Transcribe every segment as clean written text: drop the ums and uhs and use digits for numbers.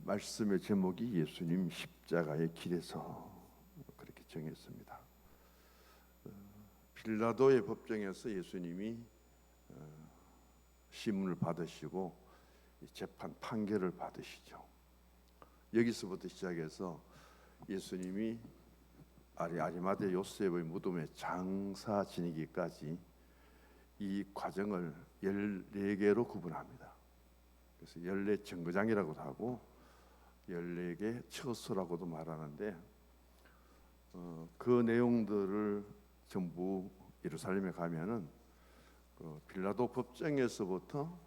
말씀의 제목이 예수님 십자가의 길에서 그렇게 정했습니다. 빌라도의 법정에서 예수님이 시문을 받으시고 재판 판결을 받으시죠. 여기서부터 시작해서 예수님이 아리마대 요셉의 무덤에 장사 지내기까지 이 과정을 14개로 구분합니다. 그래서 14 정거장이라고도 하고 14개 처소라고도 말하는데 그 내용들을 전부 예루살렘에 가면은 그 빌라도 법정에서부터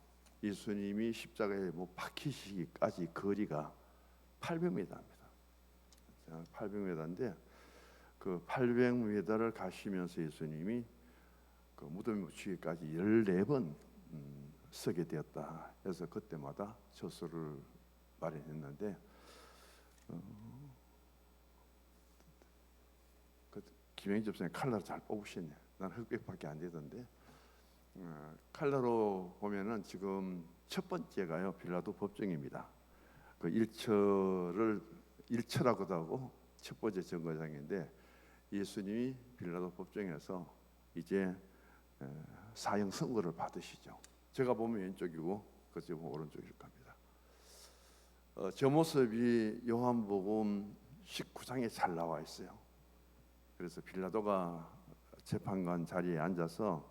예수님이 십자가에 못 박히시기까지 거리가 800m입니다. 800m인데 그 800m를 가시면서 예수님이 그 무덤에 묻히기까지 14번 서게 되었다. 그래서 그때마다 처소를 마련했는데 김영희 집사님 칼라로 잘 뽑으시네. 난 흑백밖에 안 되던데 칼라로 보면은 지금 첫 번째가요 빌라도 법정입니다. 그 일처라고도 하고 첫 번째 정거장인데 예수님이 빌라도 법정에서 이제 사형 선고를 받으시죠. 제가 보면 왼쪽이고 그저 보면 오른쪽일 겁니다. 저 모습이 요한복음 19장에 잘 나와 있어요. 그래서 빌라도가 재판관 자리에 앉아서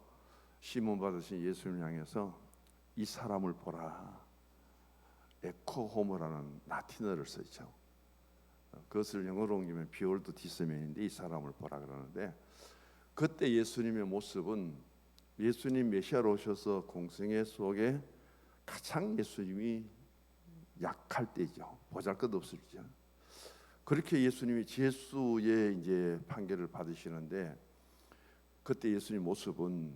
시몬 받으신 예수님을 향해서 이 사람을 보라. 에코호모라는 라틴어를 쓰죠. 그것을 영어로 옮기면 비올드 디스맨인데 이 사람을 보라 그러는데 그때 예수님의 모습은 예수님 메시아로 오셔서 공생애 속에 가장 예수님이 약할 때죠. 보잘것없을 때. 그렇게 예수님이 죄수의 이제 판결을 받으시는데 그때 예수님 모습은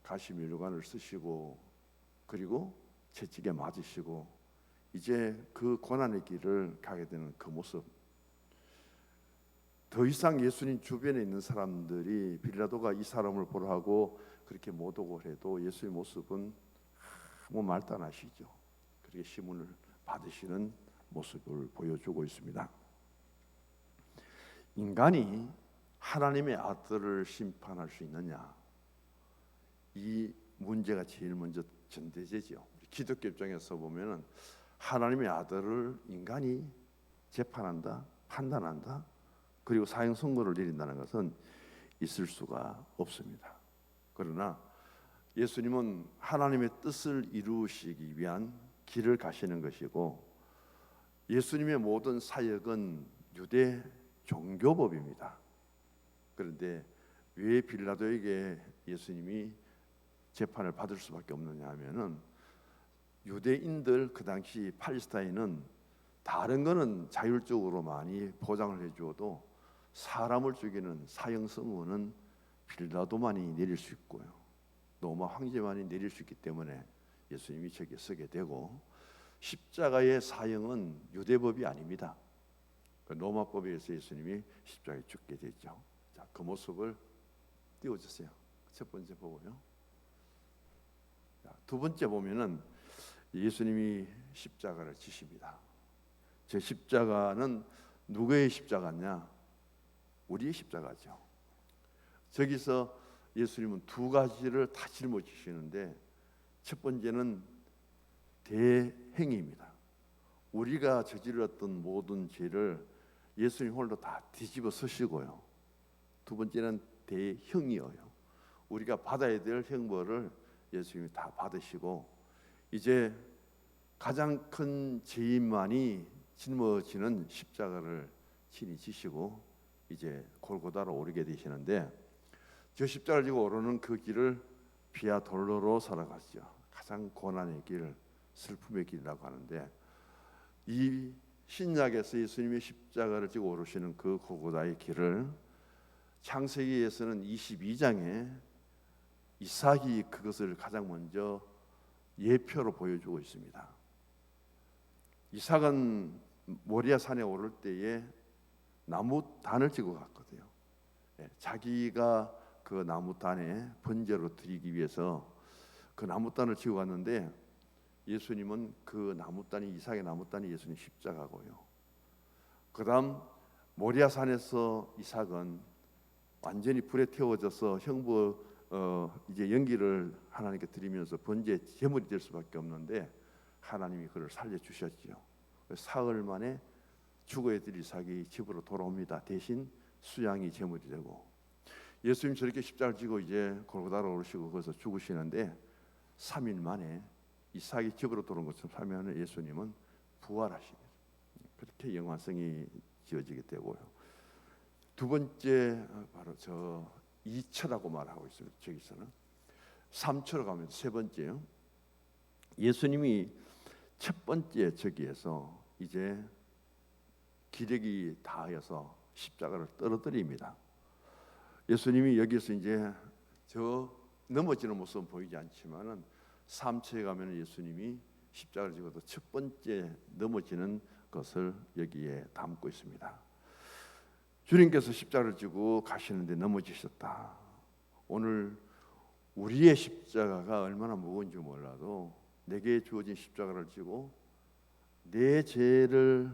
가시면류관을 쓰시고 그리고 채찍에 맞으시고 이제 그 고난의 길을 가게 되는 그 모습. 더 이상 예수님 주변에 있는 사람들이 빌라도가 이 사람을 보라 하고 그렇게 못 오고 해도 예수의 모습은 아무 말도 안 하시죠. 그렇게 시문을 받으시는 모습을 보여주고 있습니다. 인간이 하나님의 아들을 심판할 수 있느냐? 이 문제가 제일 먼저 전대제죠. 기독교 입장에서 보면은 하나님의 아들을 인간이 재판한다, 판단한다, 그리고 사형 선고를 내린다는 것은 있을 수가 없습니다. 그러나 예수님은 하나님의 뜻을 이루시기 위한 길을 가시는 것이고 예수님의 모든 사역은 유대 종교법입니다. 그런데 왜 빌라도에게 예수님이 재판을 받을 수밖에 없느냐 하면은 유대인들 그 당시 팔레스타인은 다른 거는 자율적으로 많이 보장을 해주어도 사람을 죽이는 사형 선고는 빌라도만이 내릴 수 있고요. 로마 황제만이 내릴 수 있기 때문에 예수님이 저기에 서게 되고 십자가의 사형은 유대법이 아닙니다. 로마법에 의해서 예수님이 십자가에 죽게 되죠. 자, 그 모습을 띄워주세요. 첫 번째 보고요. 자, 두 번째 보면은 예수님이 십자가를 지십니다. 제 십자가는 누구의 십자가냐? 우리의 십자가죠. 저기서 예수님은 두 가지를 다 짊어지시는데 첫 번째는 대행입니다. 우리가 저질렀던 모든 죄를 예수님 홀로 다 뒤집어 쓰시고요. 두 번째는 대형이어요. 우리가 받아야 될 형벌을 예수님이 다 받으시고 이제 가장 큰 죄인만이 짊어지는 십자가를 친히 지시고 이제 골고다로 오르게 되시는데 저 십자가를 지고 오르는 그 길을 비아 돌로로사라고 하죠. 가장 고난의 길, 슬픔의 길이라고 하는데 이 신약에서 예수님의 십자가를 지고 오르시는 그 골고다의 길을 창세기에서는 22장에 이삭이 그것을 가장 먼저 예표로 보여주고 있습니다. 이삭은 모리아 산에 오를 때에 나무 단을 지고 갔거든요. 자기가 그 나무 단에 번제로 드리기 위해서 그 나무 단을 지고 갔는데 예수님은 그 나무단이 이삭의 나무단이 예수님 십자가고요. 그다음 모리아산에서 이삭은 완전히 불에 태워져서 형부 이제 연기를 하나님께 드리면서 번제 제물이 될 수밖에 없는데 하나님이 그를 살려 주셨지요. 사흘 만에 죽어야 될 이삭이 집으로 돌아옵니다. 대신 수양이 제물이 되고 예수님 저렇게 십자가를 지고 이제 골고다로 오르시고 거기서 죽으시는데 3일 만에 이삭이 집으로 돌아온 것처럼 살면 예수님은 부활하십니다. 그렇게 영화성이 지어지게 되고요. 두 번째 바로 저 2처라고 말하고 있습니다. 저기서는 3처로 가면 세 번째요. 예수님이 첫 번째 저기에서 이제 기력이 다하여서 십자가를 떨어뜨립니다. 예수님이 여기서 이제 저 넘어지는 모습은 보이지 않지만은 3처에 가면 예수님이 십자가를 지고도 첫 번째 넘어지는 것을 여기에 담고 있습니다. 주님께서 십자가를 지고 가시는데 넘어지셨다. 오늘 우리의 십자가가 얼마나 무거운지 몰라도 내게 주어진 십자가를 지고 내 죄를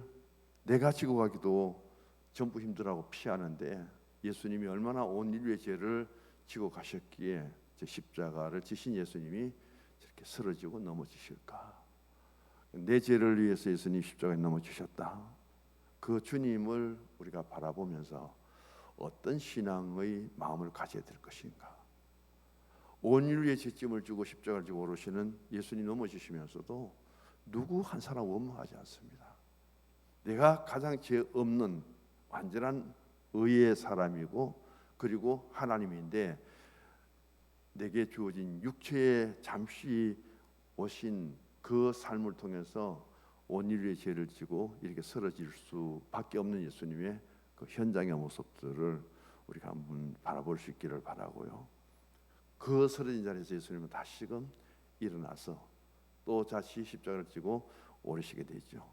내가 지고 가기도 전부 힘들어하고 피하는데 예수님이 얼마나 온 인류의 죄를 지고 가셨기에 저 십자가를 지신 예수님이 저렇게 쓰러지고 넘어지실까? 내 죄를 위해서 예수님 십자가에 넘어지셨다. 그 주님을 우리가 바라보면서 어떤 신앙의 마음을 가져야 될 것인가? 온 인류의 죄짐을 지고 십자가를 지고 오르시는 예수님 넘어지시면서도 누구 한 사람 원망하지 않습니다. 내가 가장 죄 없는 완전한 의의 사람이고 그리고 하나님인데 내게 주어진 육체에 잠시 오신 그 삶을 통해서 온 인류의 죄를 지고 이렇게 쓰러질 수밖에 없는 예수님의 그 현장의 모습들을 우리가 한번 바라볼 수 있기를 바라고요. 그 쓰러진 자리에서 예수님은 다시금 일어나서 또 다시 십자가를 지고 오르시게 되죠.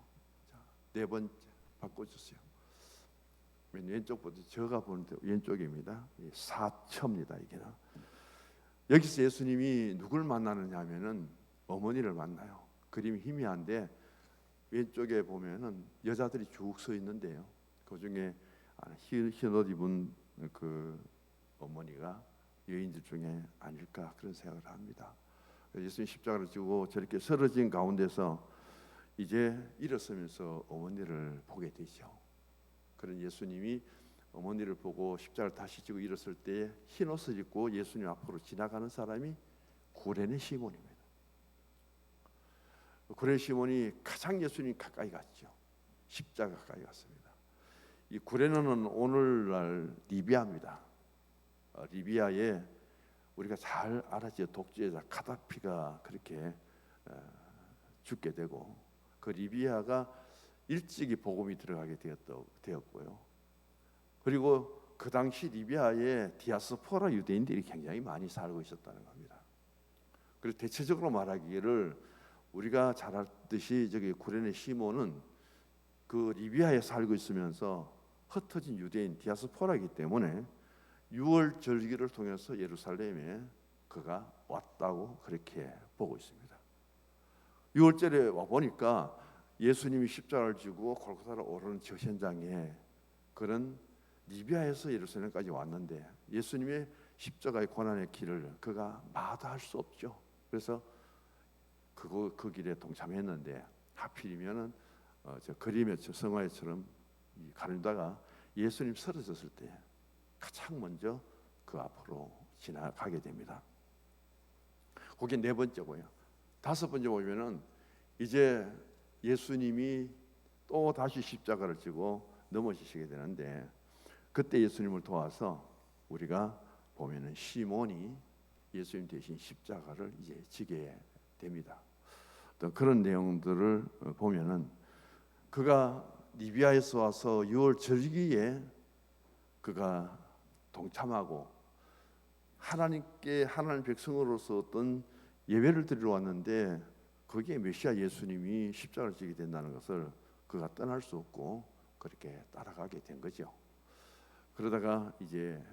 자, 네 번째 바꿔주세요. 왼쪽부터 제가 보는데 왼쪽입니다. 4처입니다. 이게는 여기서 예수님이 누굴 만나느냐 하면은 어머니를 만나요. 그림이 희미한데 왼쪽에 보면은 여자들이 쭉 서 있는데요. 그 중에 흰 옷 입은 그 어머니가 여인들 중에 아닐까 그런 생각을 합니다. 예수님 십자가를 지고 저렇게 쓰러진 가운데서 이제 일어서면서 어머니를 보게 되죠. 그런 예수님이 어머니를 보고 십자가를 다시 지고 일었을 때 흰 옷을 입고 예수님 앞으로 지나가는 사람이 구레네 시몬입니다. 구레네 시몬이 가장 예수님 가까이 갔죠. 십자가 가까이 갔습니다. 이 구레네는 오늘날 리비아입니다. 리비아에 우리가 잘 알았죠. 독재자 카다피가 그렇게 죽게 되고 그 리비아가 일찍이 복음이 들어가게 되었고요. 그리고 그 당시 리비아에 디아스포라 유대인들이 굉장히 많이 살고 있었다는 겁니다. 그리고 대체적으로 말하기를 우리가 잘 알듯이 저기 구레네 시몬은 그 리비아에 살고 있으면서 흩어진 유대인 디아스포라이기 때문에 6월 절기를 통해서 예루살렘에 그가 왔다고 그렇게 보고 있습니다. 6월절에 와 보니까 예수님이 십자가를 지고 골고다로 오르는 저 현장에 그런 리비아에서 예루살렘까지 왔는데 예수님의 십자가의 고난의 길을 그가 마다할 수 없죠. 그래서 그 길에 동참했는데 하필이면은 저 그림의 성화에처럼 가르다가 예수님 쓰러졌을 때 가장 먼저 그 앞으로 지나가게 됩니다. 그게 네 번째고요. 다섯 번째 보면은 이제 예수님이 또 다시 십자가를 지고 넘어지시게 되는데 그때 예수님을 도와서 우리가 보면은 시몬이 예수님 대신 십자가를 이제 지게 됩니다. 어떤 그런 내용들을 보면은 그가 리비아에서 와서 6월 절기에 그가 동참하고 하나님께 하나님 백성으로서 어떤 예배를 드리러 왔는데 거기에 메시아 예수님이 십자가를 지게 된다는 것을 그가 떠날 수 없고 그렇게 따라가게 된 거죠. 그러다가 이제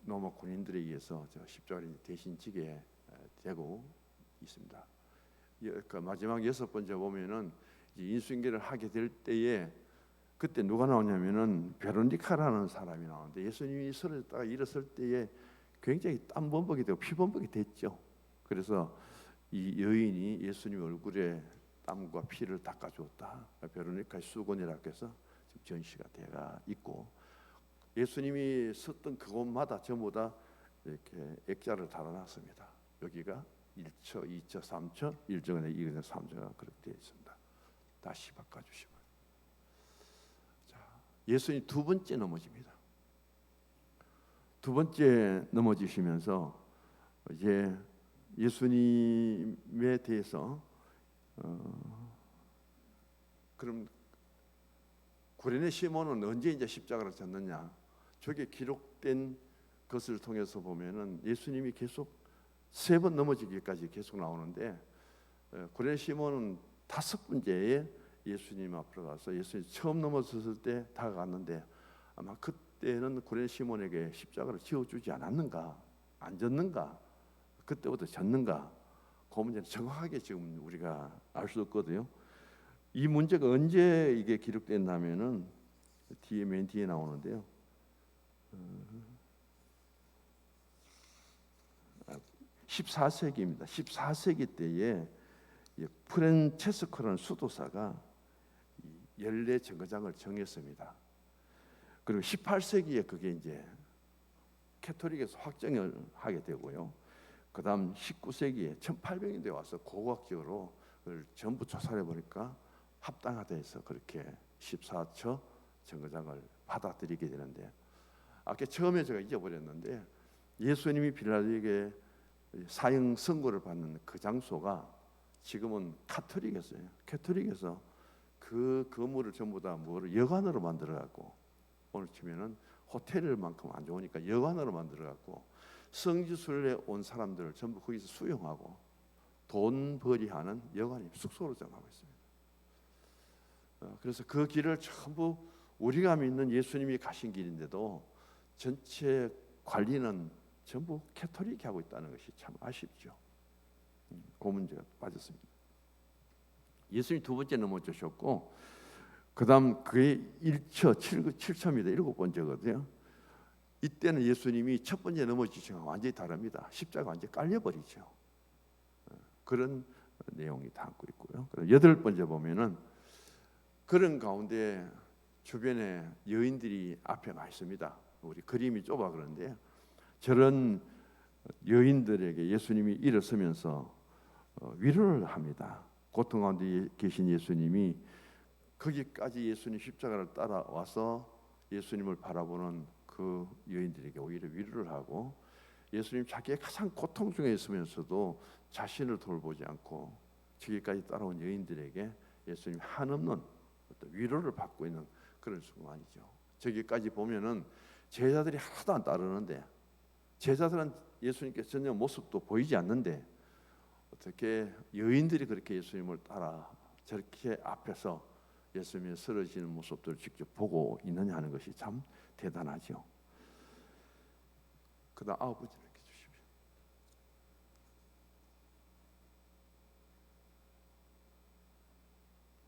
로마 군인들에 의해서 저 십자가를 대신 지게 되고 있습니다. 그 마지막 6번째 보면은 이제 인수인계를 하게 될 때에 그때 누가 나오냐면은 베로니카라는 사람이 나오는데 예수님이 쓰러졌다가 일어설 때에 굉장히 땀범벅이 되고 피범벅이 됐죠. 그래서 이 여인이 예수님 얼굴에 땀과 피를 닦아주었다. 베로니카의 수건이라고 해서 지금 전시가 되어 있고 예수님이 섰던 그곳마다 전부 다 이렇게 액자를 달아놨습니다. 여기가 1처, 2처, 3처, 1처가 2처, 3처가 그렇게 되어 있습니다. 다시 바꿔주시면. 자, 예수님 두 번째 넘어집니다. 두 번째 넘어지시면서 이제 예수님에 대해서 그럼 구레네 시몬은 언제 이제 십자가를 졌느냐? 저게 기록된 것을 통해서 보면은 예수님이 계속 3번 넘어지기까지 계속 나오는데 구레네 시몬은 5번째에 예수님 앞으로 가서 예수님 처음 넘어섰을 때 다가갔는데 아마 그때는 구레네 시몬에게 십자가를 지어주지 않았는가, 안 졌는가, 그때부터 졌는가, 그 문제는 정확하게 지금 우리가 알 수 없거든요. 이 문제가 언제 이게 기록됐냐면은 뒤에 맨 뒤에 나오는데요. 14세기입니다. 14세기 때에 프란체스코라는 수도사가 연례 정거장을 정했습니다. 그리고 18세기에 그게 이제 캐토릭에서 확정을 하게 되고요. 그다음 19세기에 1800년대에 와서 고고학적으로 그걸 전부 조사해 보니까 합당하다 해서 그렇게 14처 정거장을 받아들이게 되는데 아까 처음에 제가 잊어버렸는데 예수님이 빌라도에게 사형 선고를 받는 그 장소가 지금은 캐토릭에서 그 건물을 전부 다 뭐를 여관으로 만들어 갖고 오늘 치면은 호텔만큼 안 좋으니까 여관으로 만들어 갖고 성지순례 온 사람들을 전부 거기서 수용하고 돈벌이하는 여관이 숙소로 정하고 있습니다. 그래서 그 길을 전부 우리가 믿는 예수님이 가신 길인데도 전체 관리는 전부 캐토릭이 하고 있다는 것이 참 아쉽죠. 그 문제가 빠졌습니다. 예수님 두 번째 넘어지셨고 그다음 그의 1처, 7처입니다. 7번째거든요. 이때는 예수님이 첫 번째 넘어지시면 완전히 다릅니다. 십자가 완전히 깔려버리죠. 그런 내용이 담고 있고요. 8번째 보면은 그런 가운데 주변에 여인들이 앞에 와 있습니다. 우리 그림이 좁아 그런데 저런 여인들에게 예수님이 일어서면서 위로를 합니다. 고통 가운데 계신 예수님이 거기까지 예수님 십자가를 따라와서 예수님을 바라보는 그 여인들에게 오히려 위로를 하고 예수님 자기의 가장 고통 중에 있으면서도 자신을 돌보지 않고 저기까지 따라온 여인들에게 예수님 한없는 어떤 위로를 받고 있는 그런 순간이죠. 저기까지 보면은 제자들이 하나도 안 따르는데 제자들은 예수님께 전혀 모습도 보이지 않는데 어떻게 여인들이 그렇게 예수님을 따라 저렇게 앞에서 예수님이 쓰러지는 모습들을 직접 보고 있느냐 하는 것이 참 대단하죠. 그다음 9번째 이렇게 주십시오.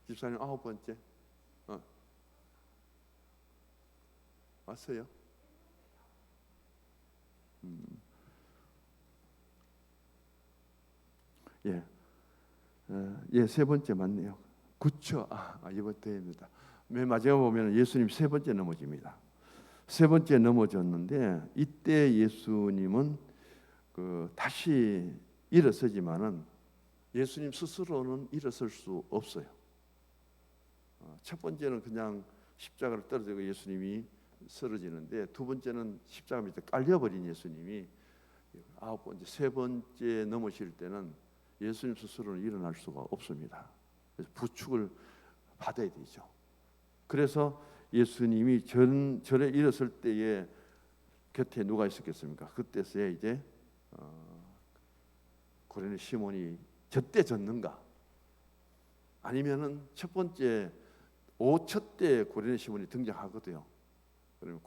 집사님 9번째 왔어요? 예, 세 번째 맞네요. 그쵸? 이번 때입니다. 맨 마지막 보면 예수님 세 번째 넘어집니다. 세 번째 넘어졌는데 이때 예수님은 다시 일어서지만은 예수님 스스로는 일어설 수 없어요. 첫 번째는 그냥 십자가를 떨어지고 예수님이 쓰러지는데 두 번째는 십자가 밑에 깔려버린 예수님이 9번째, 세 번째 넘어질 때는 예수님 스스로는 일어날 수가 없습니다. 그래서 부축을 받아야 되죠. 그래서 예수님이 절에 일었을 때에 곁에 누가 있었겠습니까? 그때서야 이제 고레네 시몬이 저때 졌는가? 아니면은 첫 번째 5첫 때 고레네 시몬이 등장하거든요. 그러면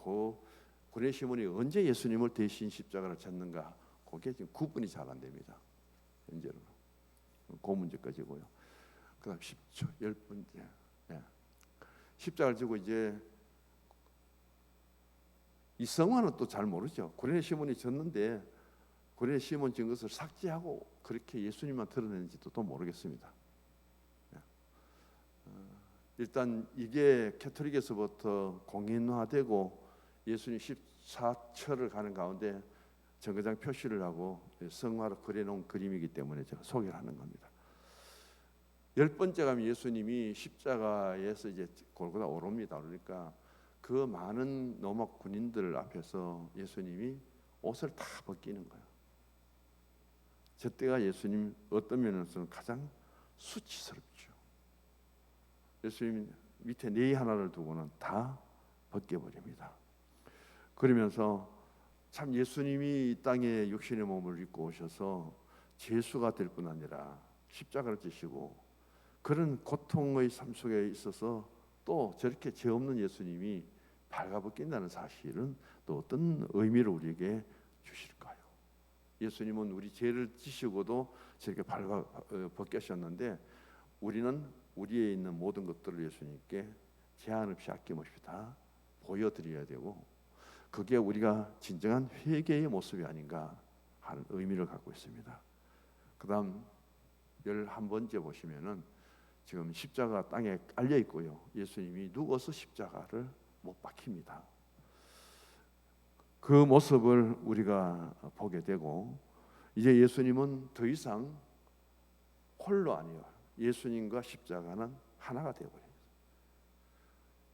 고레네 시몬이 언제 예수님을 대신 십자가를 졌는가? 그게 지금 구분이 잘 안 됩니다. 현재로는. 그 문제까지고요. 그다음 10초 10번째. 예. 십자가를 지고 이제 이 성화는 또 잘 모르죠. 구레네 시몬이 졌는데 구레네 시몬 진 것을 삭제하고 그렇게 예수님만 드러내는지도 또 모르겠습니다. 예. 일단 이게 캐톨릭에서부터 공인화되고 예수님 14철을 가는 가운데 정거장 표시를 하고 성화로 그려놓은 그림이기 때문에 제가 소개를 하는 겁니다. 10번째 가면 예수님이 십자가에서 이제 골고다 오릅니다. 그러니까 그 많은 로마 군인들 앞에서 예수님이 옷을 다 벗기는 거예요. 저 때가 예수님 어떤 면에서는 가장 수치스럽죠. 예수님 밑에 네이 하나를 두고는 다 벗겨버립니다. 그러면서 참 예수님이 이 땅에 육신의 몸을 입고 오셔서 죄수가 될 뿐 아니라 십자가를 지시고 그런 고통의 삶 속에 있어서 또 저렇게 죄 없는 예수님이 발가벗긴다는 사실은 또 어떤 의미를 우리에게 주실까요? 예수님은 우리 죄를 지시고도 저렇게 발가벗기셨는데 우리는 우리에 있는 모든 것들을 예수님께 제한 없이 아낌없이 다 보여드려야 되고 그게 우리가 진정한 회개의 모습이 아닌가 하는 의미를 갖고 있습니다. 그 다음 11번째 보시면은 지금 십자가 땅에 깔려 있고요. 예수님이 누워서 십자가를 못 박힙니다. 그 모습을 우리가 보게 되고 이제 예수님은 더 이상 홀로 아니에요. 예수님과 십자가는 하나가 되어버립니다.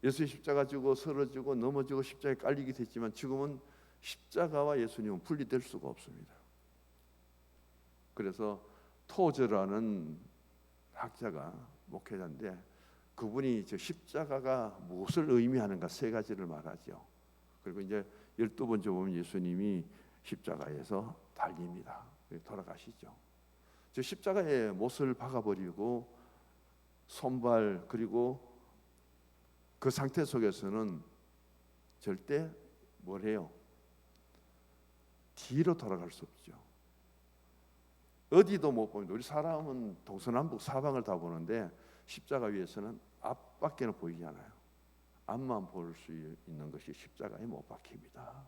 예수님 십자가 지고 쓰러지고 넘어지고 십자가에 깔리게 됐지만 지금은 십자가와 예수님은 분리될 수가 없습니다. 그래서 토저라는 학자가 목회자인데 그분이 저 십자가가 무엇을 의미하는가 세 가지를 말하죠. 그리고 이제 12번째 보면 예수님이 십자가에서 달립니다. 돌아가시죠. 저 십자가에 못을 박아버리고 손발 그리고 그 상태 속에서는 절대 뭘 해요? 뒤로 돌아갈 수 없죠. 어디도 못 보는데 우리 사람은 동서남북 사방을 다 보는데 십자가 위에서는 앞밖에는 보이지 않아요. 앞만 볼 수 있는 것이 십자가에 못 박힙니다.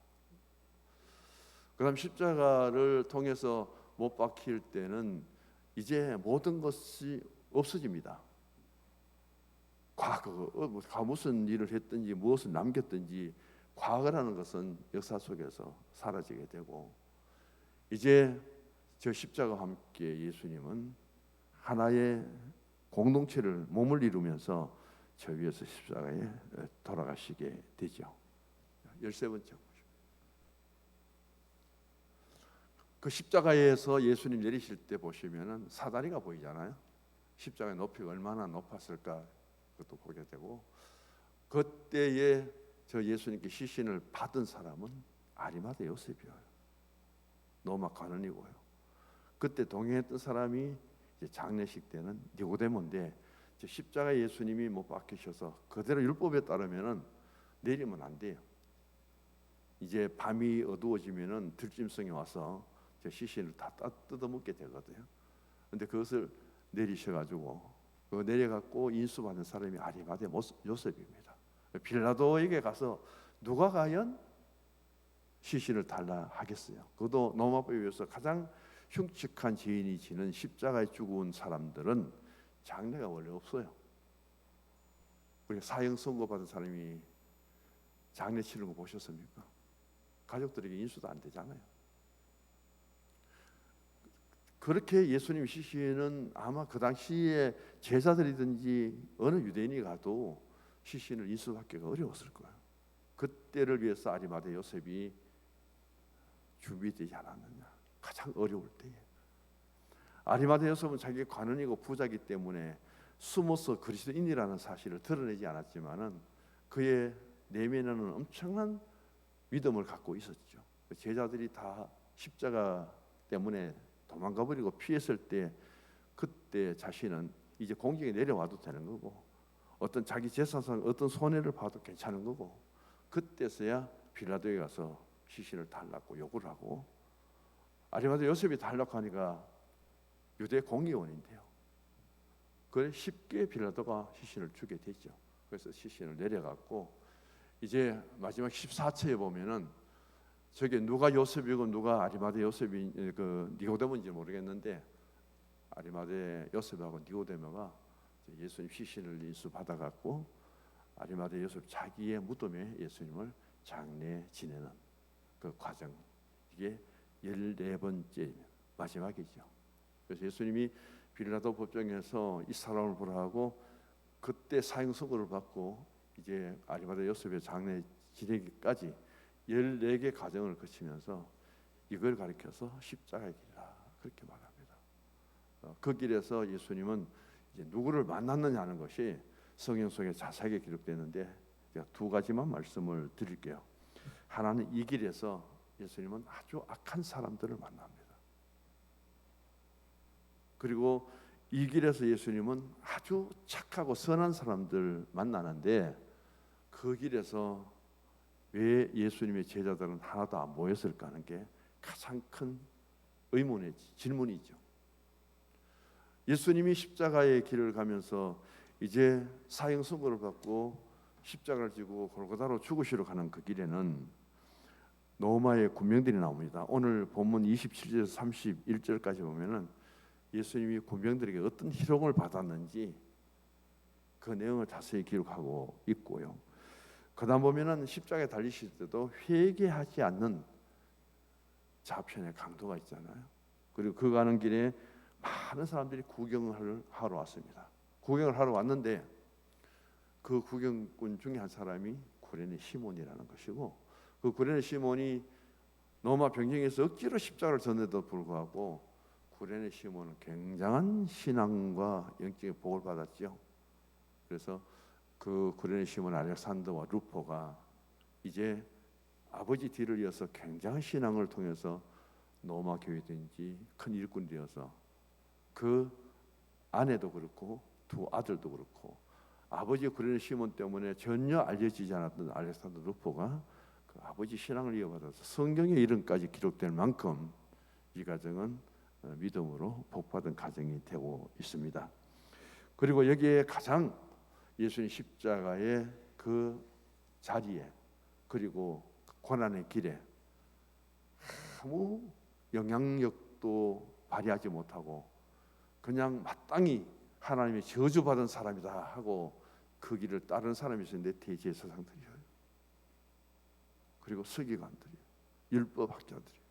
그다음 십자가를 통해서 못 박힐 때는 이제 모든 것이 없어집니다. 과거 무슨 일을 했든지 무엇을 남겼든지 과거라는 것은 역사 속에서 사라지게 되고 이제 저 십자가와 함께 예수님은 하나의 공동체를 몸을 이루면서 저 위에서 십자가에 돌아가시게 되죠. 13번째 그 십자가에서 예수님 내리실 때 보시면은 사다리가 보이잖아요. 십자가의 높이가 얼마나 높았을까 그것도 보게 되고 그때에 저 예수님께 시신을 받은 사람은 아리마대 요셉이에요. 로마 관원이고요. 그때 동행했던 사람이 이제 장례식 때는 니고데모인데 십자가 예수님이 못 박히셔서 그대로 율법에 따르면은 내리면 안 돼요. 이제 밤이 어두워지면은 들짐승이 와서 저 시신을 다 뜯어먹게 되거든요. 근데 그것을 내리셔가지고 그 내려갖고 인수받는 사람이 아리마대 요셉입니다. 빌라도에게 가서 누가 과연 시신을 달라 하겠어요. 그도 로마법에 의해서 가장 흉측한 죄인이 지는 십자가에 죽은 사람들은 장례가 원래 없어요. 우리 사형 선고받은 사람이 장례 치르는 거 보셨습니까? 가족들에게 인수도 안 되잖아요. 그렇게 예수님 시신은 아마 그 당시에 제사들이든지 어느 유대인이 가도 시신을 인수받기가 어려웠을 거예요. 그때를 위해서 아리마대 요셉이 준비되지 않았느냐. 가장 어려울 때에 아리마대 요셉은 자기가 관원이고 부자이기 때문에 숨어서 그리스도인이라는 사실을 드러내지 않았지만은 그의 내면에는 엄청난 믿음을 갖고 있었죠. 제자들이 다 십자가 때문에 도망가버리고 피했을 때 그때 자신은 이제 공경에 내려와도 되는 거고 어떤 자기 재산상 어떤 손해를 봐도 괜찮은 거고 그때서야 빌라도에 가서 시신을 달라고 요구를 하고 아리마대 요셉이 달라고 하니까 유대 공의원인데요. 그래 쉽게 빌라도가 시신을 주게 되죠. 그래서 시신을 내려갔고 이제 마지막 14처에 보면은 저게 누가 요셉이고 누가 아리마대 요셉이 그 니고데모인지 모르겠는데 아리마대 요셉하고 니고데모가 예수님 시신을 인수 받아갖고 아리마대 요셉 자기의 무덤에 예수님을 장례 지내는 그 과정, 이게 14번째 마지막이죠. 그래서 예수님이 빌라도 법정에서 이 사람을 보라 하고 그때 사형 선고를 받고 이제 아리마대 요셉의 장례 지내기까지 14개 과정을 거치면서 이걸 가리켜서 십자가의 길이라 그렇게 말합니다. 그 길에서 예수님은 이제 누구를 만났느냐 하는 것이 성경 속에 자세하게 기록되는데 제가 두 가지만 말씀을 드릴게요. 하나는 이 길에서 예수님은 아주 악한 사람들을 만납니다. 그리고 이 길에서 예수님은 아주 착하고 선한 사람들 만나는데 그 길에서 왜 예수님의 제자들은 하나도 안 모였을까 하는 게 가장 큰 의문의 질문이죠. 예수님이 십자가의 길을 가면서 이제 사형 선고를 받고 십자가를 지고 골고다로 죽으시러 가는 그 길에는 로마의 군병들이 나옵니다. 오늘 본문 27절에서 31절까지 보면은 예수님이 군병들에게 어떤 희롱을 받았는지 그 내용을 자세히 기록하고 있고요. 그다음 보면은 십자가에 달리실 때도 회개하지 않는 좌편의 강도가 있잖아요. 그리고 그 가는 길에 많은 사람들이 구경을 하러 왔습니다. 구경을 하러 왔는데 그 구경꾼 중에 한 사람이 구레네 시몬이라는 것이고 그 구레네 시몬이 로마 병정에서 억지로 십자가를 졌는데도 불구하고 구레네 시몬은 굉장한 신앙과 영적인 복을 받았죠. 그래서 그 구레네 시몬 알렉산더와 루포가 이제 아버지 뒤를 이어서 굉장한 신앙을 통해서 로마 교회든지 큰 일꾼이 되어서 그 아내도 그렇고 두 아들도 그렇고 아버지 구레네 시몬 때문에 전혀 알려지지 않았던 알렉산더 루포가 그 아버지 신앙을 이어받아서 성경의 이름까지 기록될 만큼 이 가정은 믿음으로 복받은 가정이 되고 있습니다. 그리고 여기에 가장 예수님 십자가의 그 자리에 그리고 고난의 길에 아무 영향력도 발휘하지 못하고 그냥 마땅히 하나님의 저주받은 사람이다 하고 그 길을 따르는 사람이 있었는데 대제사장들이에요. 그리고 서기관들이에요. 율법학자들이에요.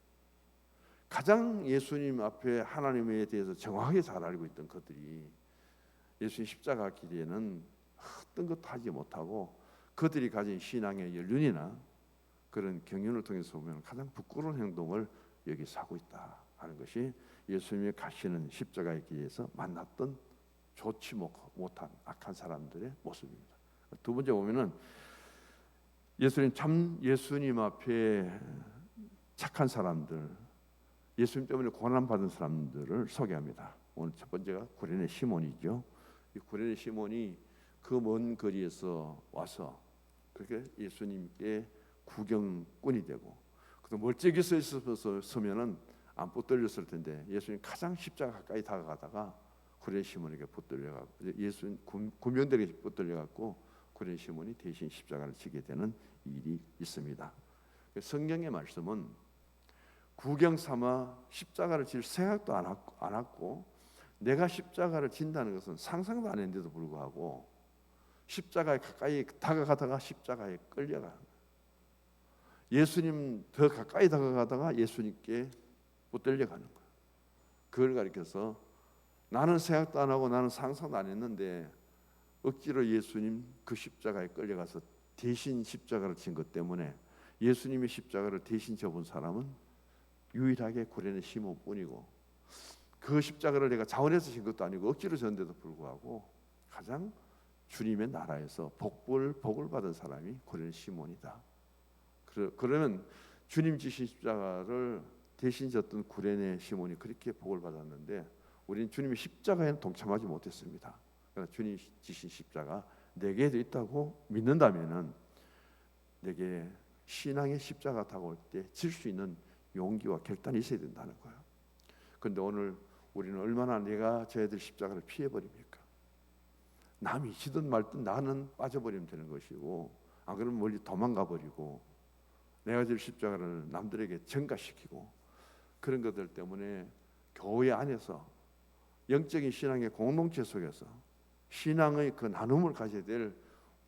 가장 예수님 앞에 하나님에 대해서 정확하게 잘 알고 있던 그들이 예수님 십자가 길에는 어떤 것도 하지 못하고 그들이 가진 신앙의 연륜이나 그런 경륜을 통해서 보면 가장 부끄러운 행동을 여기서 하고 있다 하는 것이 예수님이 가시는 십자가의 길에서 만났던 좋지 못한 악한 사람들의 모습입니다. 두 번째 보면은 예수님 앞에 착한 사람들, 예수님 때문에 고난 받은 사람들을 소개합니다. 오늘 첫 번째가 구레네 시몬이죠. 이 구레네 시몬이 그 먼 거리에서 와서 그렇게 예수님께 구경꾼이 되고 또 멀찍이 서 있어서 서면은 안 붙들렸을 텐데 예수님 가장 십자가 가까이 다가가다가 구레네 시몬에게 붙들려가고 예수님 군병들에게 붙들려갖고 구레네 시몬이 대신 십자가를 지게 되는 일이 있습니다. 성경의 말씀은 구경 삼아 십자가를 질 생각도 안 했고 내가 십자가를 진다는 것은 상상도 안 했는데도 불구하고 십자가에 가까이 다가가다가 십자가에 끌려가는 거예요. 예수님 더 가까이 다가가다가 예수님께 붙들려가는 거예요. 그걸 가리켜서 나는 생각도 안 하고 나는 상상도 안 했는데 억지로 예수님 그 십자가에 끌려가서 대신 십자가를 진 것 때문에 예수님의 십자가를 대신 져본 사람은 유일하게 구레네 시몬뿐이고 그 십자가를 내가 자원해서 진 것도 아니고 억지로 졌는데도 불구하고 가장 주님의 나라에서 복을 받은 사람이 구레네 시몬이다. 그러면 주님 지신 십자가를 대신 졌던 구레네 시몬이 그렇게 복을 받았는데 우리는 주님의 십자가에는 동참하지 못했습니다. 그러나 주님 지신 십자가 내게도 있다고 믿는다면은 내게 신앙의 십자가 다가올 때 질 수 있는 용기와 결단이 있어야 된다는 거예요. 그런데 오늘 우리는 얼마나 내가 져야 될 십자가를 피해버립니까? 남이 지든 말든 나는 빠져버리면 되는 것이고, 안 그러면 멀리 도망가 버리고 내가 질 십자가를 남들에게 전가시키고, 그런 것들 때문에 교회 안에서 영적인 신앙의 공동체 속에서 신앙의 그 나눔을 가져야 될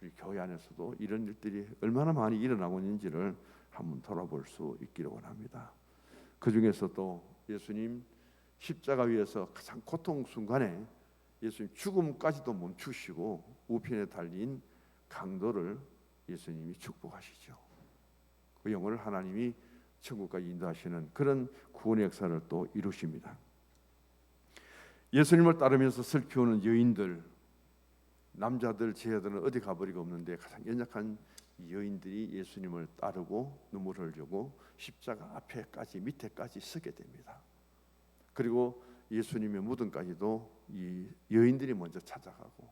우리 교회 안에서도 이런 일들이 얼마나 많이 일어나고 있는지를 한번 돌아볼 수 있기를 원합니다. 그 중에서도 예수님 십자가 위에서 가장 고통 순간에 예수님 죽음까지도 멈추시고 우편에 달린 강도를 예수님이 축복하시죠. 그 영혼을 하나님이 천국까지 인도하시는 그런 구원의 역사를 또 이루십니다. 예수님을 따르면서 슬피우는 여인들, 남자들, 제자들은 어디 가버리가 없는데 가장 연약한 여인들이 예수님을 따르고 눈물을 흘리고 십자가 앞에까지 밑에까지 서게 됩니다. 그리고 예수님의 무덤까지도 이 여인들이 먼저 찾아가고,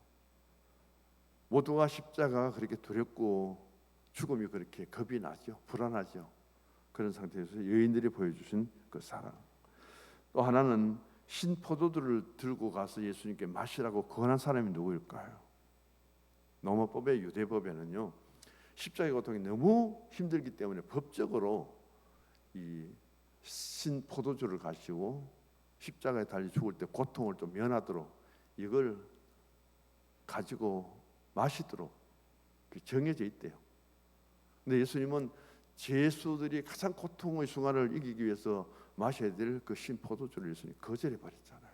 모두가 십자가가 그렇게 두렵고 죽음이 그렇게 겁이 나죠. 불안하죠. 그런 상태에서 여인들이 보여주신 그 사랑. 또 하나는 신포도주를 들고 가서 예수님께 마시라고 권한 사람이 누구일까요? 로마법의 유대법에는요, 십자가의 고통이 너무 힘들기 때문에 법적으로 이 신포도주를 가지고 십자가에 달려 죽을 때 고통을 좀 면하도록 이걸 가지고 마시도록 정해져 있대요. 근데 예수님은 죄수들이 가장 고통의 순간을 이기기 위해서 마셔야 될 그 신포도주를 예수님이 거절해 버렸잖아요.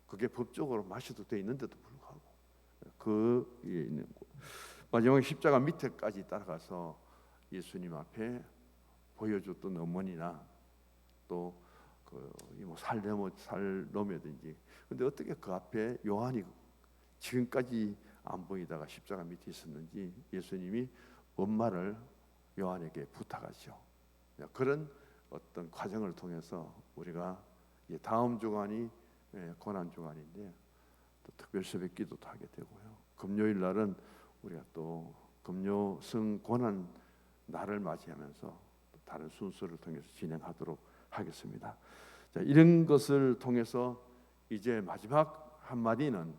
그게 법적으로 마셔도 돼 있는데도 불구하고 그 있는 마지막에 십자가 밑에까지 따라가서 예수님 앞에 보여줬던 어머니나 또 살 넘어든지. 근데 어떻게 그 앞에 요한이 지금까지 안 보이다가 십자가 밑에 있었는지 예수님이 엄마를 요한에게 부탁하죠. 그런 어떤 과정을 통해서 우리가 다음 주간이 고난 주간인데 또 특별 새벽 기도도 하게 되고요. 금요일 날은 우리가 또 금요성 고난 날을 맞이하면서 또 다른 순서를 통해서 진행하도록 하겠습니다. 자, 이런 것을 통해서 이제 마지막 한마디는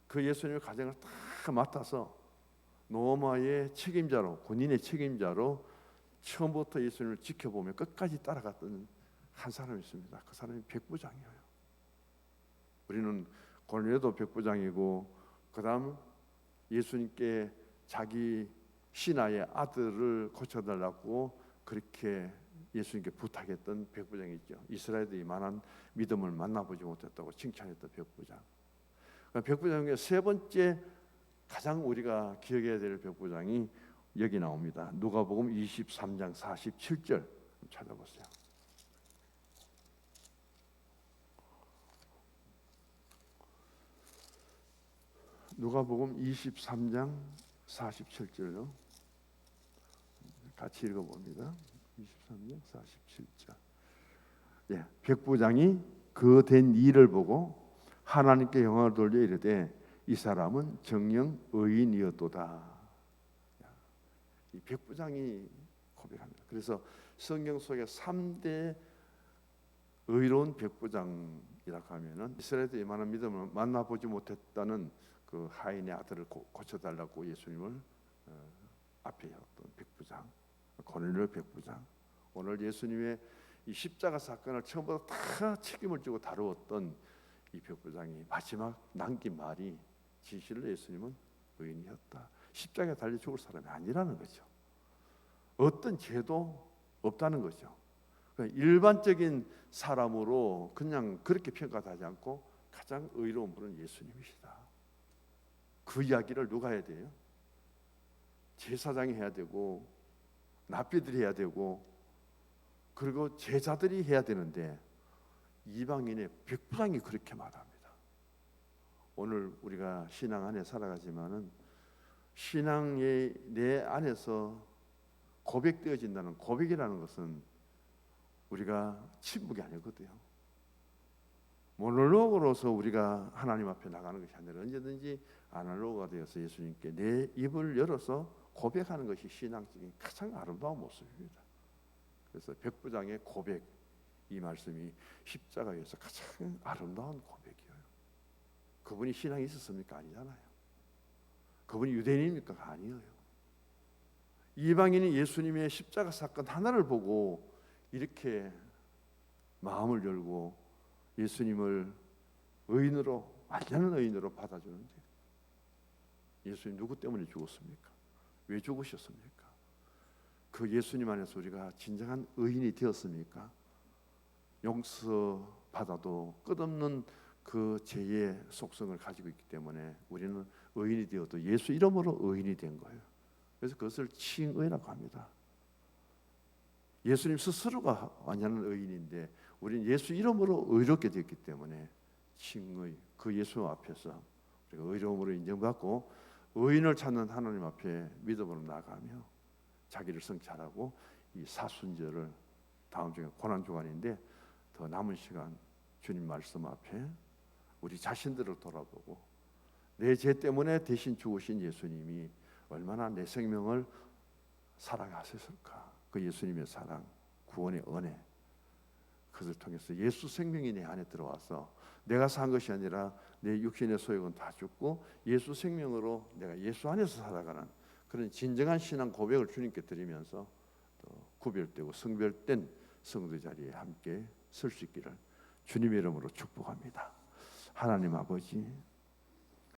그 예수님의 가정을 다 맡아서 로마의 책임자로, 군인의 책임자로 처음부터 예수님을 지켜보며 끝까지 따라갔던 한 사람이 있습니다. 그 사람이 백부장이에요. 우리는 고넬료도 백부장이고, 그다음 예수님께 자기 신하의 아들을 고쳐달라고 그렇게 예수님께 부탁했던 백부장이죠. 이스라엘들이 이만한 믿음을 만나보지 못했다고 칭찬했던 백부장. 백부장의 세 번째 가장 우리가 기억해야 될 백부장이 여기 나옵니다. 누가복음 23장 47절 찾아보세요. 누가복음 23장 47절요. 같이 읽어봅니다. 23장 47절. 예, 백부장이 그 된 일을 보고 하나님께 영광을 돌려 이르되 이 사람은 정녕 의인이었도다. 이 백부장이 고백합니다. 그래서 성경 속에 3대 의로운 백부장이라고 하면은 이스라엘의 이만한 믿음을 만나보지 못했다는 그 하인의 아들을 고쳐달라고 예수님을 앞에 했던 백부장, 고넬료 백부장. 오늘 예수님의 이 십자가 사건을 처음부터 다 책임을 지고 다루었던 이 백부장이 마지막 남긴 말이 진실로 예수님은 의인이었다. 십자가에 달려 죽을 사람이 아니라는 거죠. 어떤 죄도 없다는 거죠. 그러니까 일반적인 사람으로 그냥 그렇게 평가하지 않고 가장 의로운 분은 예수님이시다. 그 이야기를 누가 해야 돼요? 제사장이 해야 되고 납비들이 해야 되고 그리고 제자들이 해야 되는데 이방인의 백부장이 그렇게 말합니다. 오늘 우리가 신앙 안에 살아가지만은 신앙의 내 안에서 고백되어진다는 고백이라는 것은 우리가 침묵이 아니거든요. 모놀로그로서 우리가 하나님 앞에 나가는 것이 아니라 언제든지 아날로그가 되어서 예수님께 내 입을 열어서 고백하는 것이 신앙적인 가장 아름다운 모습입니다. 그래서 백부장의 고백, 이 말씀이 십자가에서 가장 아름다운 고백이에요. 그분이 신앙이 있었습니까? 아니잖아요. 그분이 유대인입니까? 아니에요. 이방인이 예수님의 십자가 사건 하나를 보고 이렇게 마음을 열고 예수님을 의인으로, 완전한 의인으로 받아주는데, 예수님 누구 때문에 죽었습니까? 왜 죽으셨습니까? 그 예수님 안에서 우리가 진정한 의인이 되었습니까? 용서받아도 끝없는 그 죄의 속성을 가지고 있기 때문에 우리는 의인이 되어도 예수 이름으로 의인이 된 거예요. 그래서 그것을 칭의라고 합니다. 예수님 스스로가 완전한 의인인데 우리는 예수 이름으로 의롭게 되었기 때문에 칭의, 그 예수 앞에서 우리가 의로움으로 인정받고 의인을 찾는 하나님 앞에 믿음으로 나가며 자기를 성찰하고 이 사순절을, 다음 주에 고난 주간인데 더 남은 시간 주님 말씀 앞에 우리 자신들을 돌아보고 내 죄 때문에 대신 죽으신 예수님이 얼마나 내 생명을 사랑하셨을까. 그 예수님의 사랑, 구원의 은혜, 그것을 통해서 예수 생명이 내 안에 들어와서 내가 산 것이 아니라 내 육신의 소욕은 다 죽고 예수 생명으로 내가 예수 안에서 살아가는 그런 진정한 신앙 고백을 주님께 드리면서 또 구별되고 성별된 성도 자리에 함께 설 수 있기를 주님의 이름으로 축복합니다. 하나님 아버지,